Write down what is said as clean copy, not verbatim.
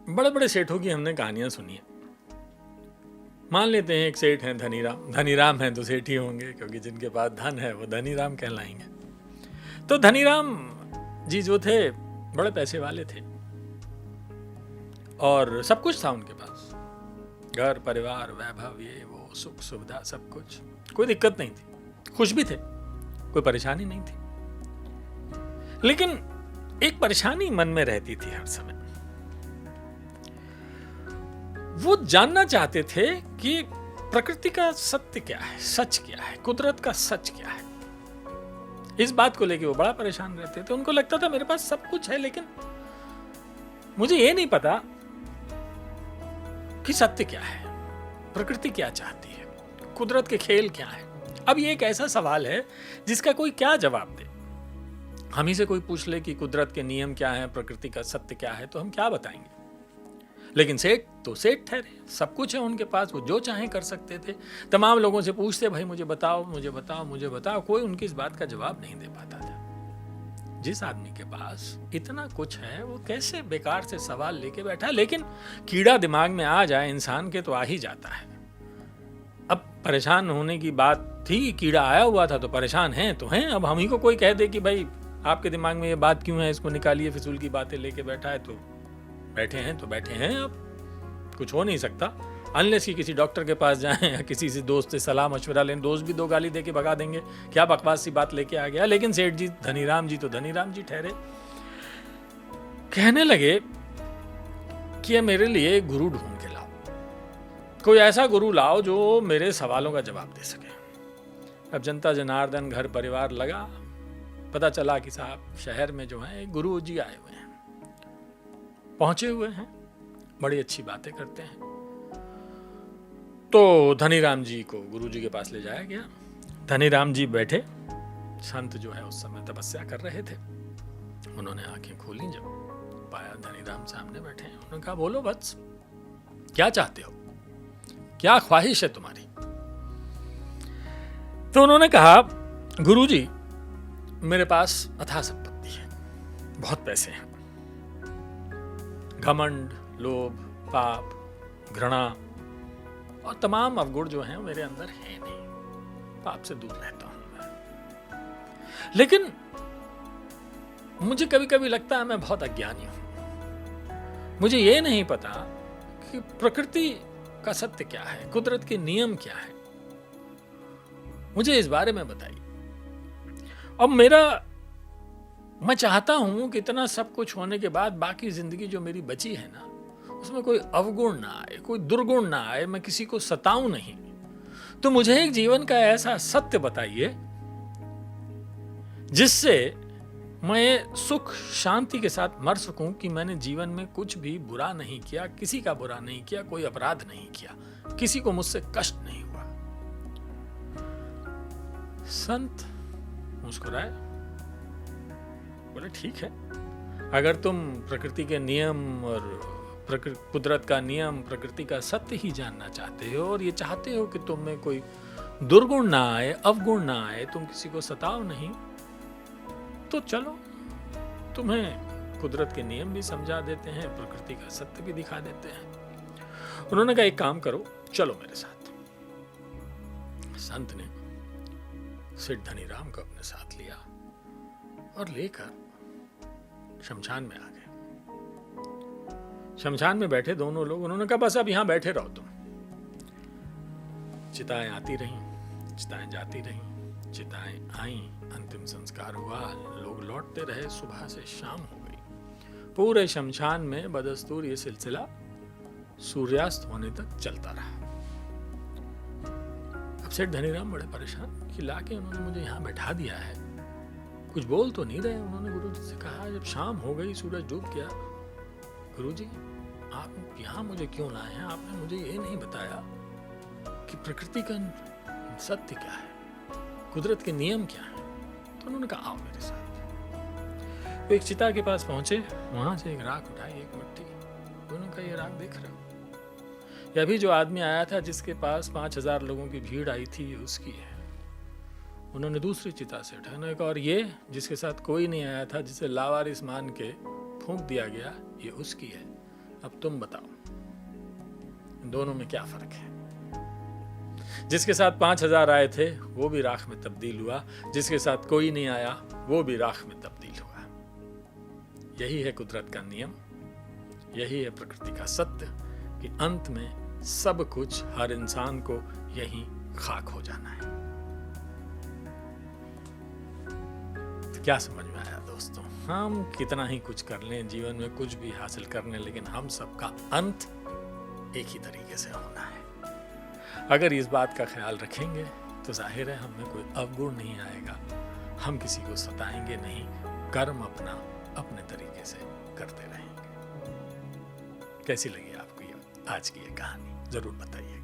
बड़े बड़े सेठों की हमने कहानियां सुनी है। मान लेते हैं एक सेठ हैं धनीराम। धनीराम हैं तो सेठ ही होंगे, क्योंकि जिनके पास धन है वो धनीराम कहलाएंगे। तो धनीराम जी जो थे बड़े पैसे वाले थे और सब कुछ था उनके पास, घर परिवार वैभव ये वो सुख सुविधा सब कुछ, कोई दिक्कत नहीं थी, खुश भी थे, कोई परेशानी नहीं थी। लेकिन एक परेशानी मन में रहती थी हर समय। वो जानना चाहते थे कि प्रकृति का सत्य क्या है, सच क्या है, कुदरत का सच क्या है। इस बात को लेकर वो बड़ा परेशान रहते थे। उनको लगता था मेरे पास सब कुछ है, लेकिन मुझे ये नहीं पता कि सत्य क्या है, प्रकृति क्या चाहती है, कुदरत के खेल क्या है। अब ये एक ऐसा सवाल है जिसका कोई क्या जवाब दे। हम ही से कोई पूछ ले कि कुदरत के नियम क्या है, प्रकृति का सत्य क्या है, तो हम क्या बताएंगे। लेकिन सेठ तो सेठ ठहरे, सब कुछ है उनके पास, वो जो चाहें कर सकते थे। तमाम लोगों से पूछते, भाई मुझे बताओ मुझे बताओ मुझे बताओ, कोई उनकी इस बात का जवाब नहीं दे पाता था। जिस आदमी के पास इतना कुछ है वो कैसे बेकार से सवाल लेके बैठा। लेकिन कीड़ा दिमाग में आ जाए इंसान के तो आ ही जाता है। अब परेशान होने की बात थी, कीड़ा आया हुआ था तो परेशान हैं तो हैं। अब हम ही को कोई कह दे कि भाई आपके दिमाग में ये बात क्यों है, इसको निकालिए, फिजूल की बातें लेके बैठा है, तो बैठे हैं तो बैठे हैं। अब कुछ हो नहीं सकता अनलेस कि किसी डॉक्टर के पास जाएं या किसी से दोस्त से सलाह मशवरा लें। दोस्त भी दो गाली देके भगा देंगे, क्या बकवास सी बात लेके आ गया। लेकिन सेठ जी धनीराम जी तो धनीराम जी ठहरे। कहने लगे कि मेरे लिए गुरु ढूंढ के लाओ, कोई ऐसा गुरु लाओ जो मेरे सवालों का जवाब दे सके। अब जनता जनार्दन घर परिवार लगा, पता चला कि साहब शहर में जो है गुरु जी आए हुए हैं, पहुंचे हुए हैं, बड़ी अच्छी बातें करते हैं। तो धनीराम जी को गुरु जी के पास ले जाया गया। धनीराम जी बैठे, संत जो है उस समय तपस्या कर रहे थे। उन्होंने आंखें खोली, जब पाया धनीराम सामने बैठे हैं, उन्होंने कहा बोलो वत्स, क्या चाहते हो, क्या ख्वाहिश है तुम्हारी। तो उन्होंने कहा गुरु जी मेरे पास अथाह संपत्ति है, बहुत पैसे हैं, घमंड लोभ पाप घृणा और तमाम अवगुण जो हैं मेरे अंदर है नहीं, पाप से दूर रहता हूं मैं। लेकिन मुझे कभी कभी लगता है मैं बहुत अज्ञानी हूं, मुझे ये नहीं पता कि प्रकृति का सत्य क्या है, कुदरत के नियम क्या है, मुझे इस बारे में बताइए। अब मैं चाहता हूं कि इतना सब कुछ होने के बाद बाकी जिंदगी जो मेरी बची है ना, उसमें कोई अवगुण ना आए, कोई दुर्गुण ना आए, मैं किसी को सताऊं नहीं। तो मुझे एक जीवन का ऐसा सत्य बताइए जिससे मैं सुख शांति के साथ मर सकूं कि मैंने जीवन में कुछ भी बुरा नहीं किया, किसी का बुरा नहीं किया, कोई अपराध नहीं किया, किसी को मुझसे कष्ट नहीं हुआ। संत मुस्कुराए, बोले ठीक है, अगर तुम प्रकृति के नियम और कुदरत का नियम, प्रकृति का सत्य ही जानना चाहते हो और ये चाहते हो कि तुम में कोई दुर्गुण ना आए, अवगुण ना आए, तुम किसी को सताओ नहीं, तो चलो तुम्हें कुदरत के नियम भी समझा देते हैं, प्रकृति का सत्य भी दिखा देते हैं। उन्होंने कहा एक काम करो, चलो मेरे साथ। संत ने सेठ धनीराम को अपने साथ लिया और लेकर शमशान में आ गए। शमशान में बैठे दोनों लोग, उन्होंने कहा बस अब यहां बैठे रहो तुम। चिताएं आती रहीं, चिताएं जाती रहीं, चिताएं आईं, अंतिम संस्कार हुआ, लोग लौटते रहे, सुबह से शाम हो गई। पूरे शमशान में बदस्तूर ये सिलसिला सूर्यास्त होने तक चलता रहा। अब सेठ धनीराम बड़े परेशान कि लाके उन्होंने मुझे यहां बैठा दिया है, कुछ बोल तो नहीं रहे। उन्होंने गुरु जी से कहा जब शाम हो गई, सूरज डूब गया, गुरु जी आप यहां मुझे क्यों लाए हैं, आपने मुझे ये नहीं बताया कि प्रकृति का सत्य क्या है, कुदरत के नियम क्या है। तो उन्होंने कहा आओ मेरे साथ। वो एक चिता के पास पहुंचे, वहां से एक राख उठाई, एक मिट्टी। उन्होंने कहा ये राख देख रहे हो, ये अभी जो आदमी आया था जिसके पास 5000 लोगों की भीड़ आई थी, ये उसकी है। उन्होंने दूसरी चिता से उठाया, एक और ये जिसके साथ कोई नहीं आया था, जिसे लावारिस मान के फूंक दिया गया, ये उसकी है। अब तुम बताओ, इन दोनों में क्या फर्क है? जिसके साथ 5,000 आए थे वो भी राख में तब्दील हुआ, जिसके साथ कोई नहीं आया वो भी राख में तब्दील हुआ। यही है कुदरत का नियम, यही है प्रकृति का सत्य कि अंत में सब कुछ, हर इंसान को यही खाक हो जाना है। तो क्या समझ में आया दोस्तों? हम कितना ही कुछ कर लें जीवन में, कुछ भी हासिल कर लें, लेकिन हम सबका अंत एक ही तरीके से होना है। अगर इस बात का ख्याल रखेंगे तो जाहिर है हमें कोई अवगुण नहीं आएगा, हम किसी को सताएंगे नहीं, कर्म अपना अपने तरीके से करते रहेंगे। कैसी लगी आपको ये आज की ये कहानी? जरूर बताइए।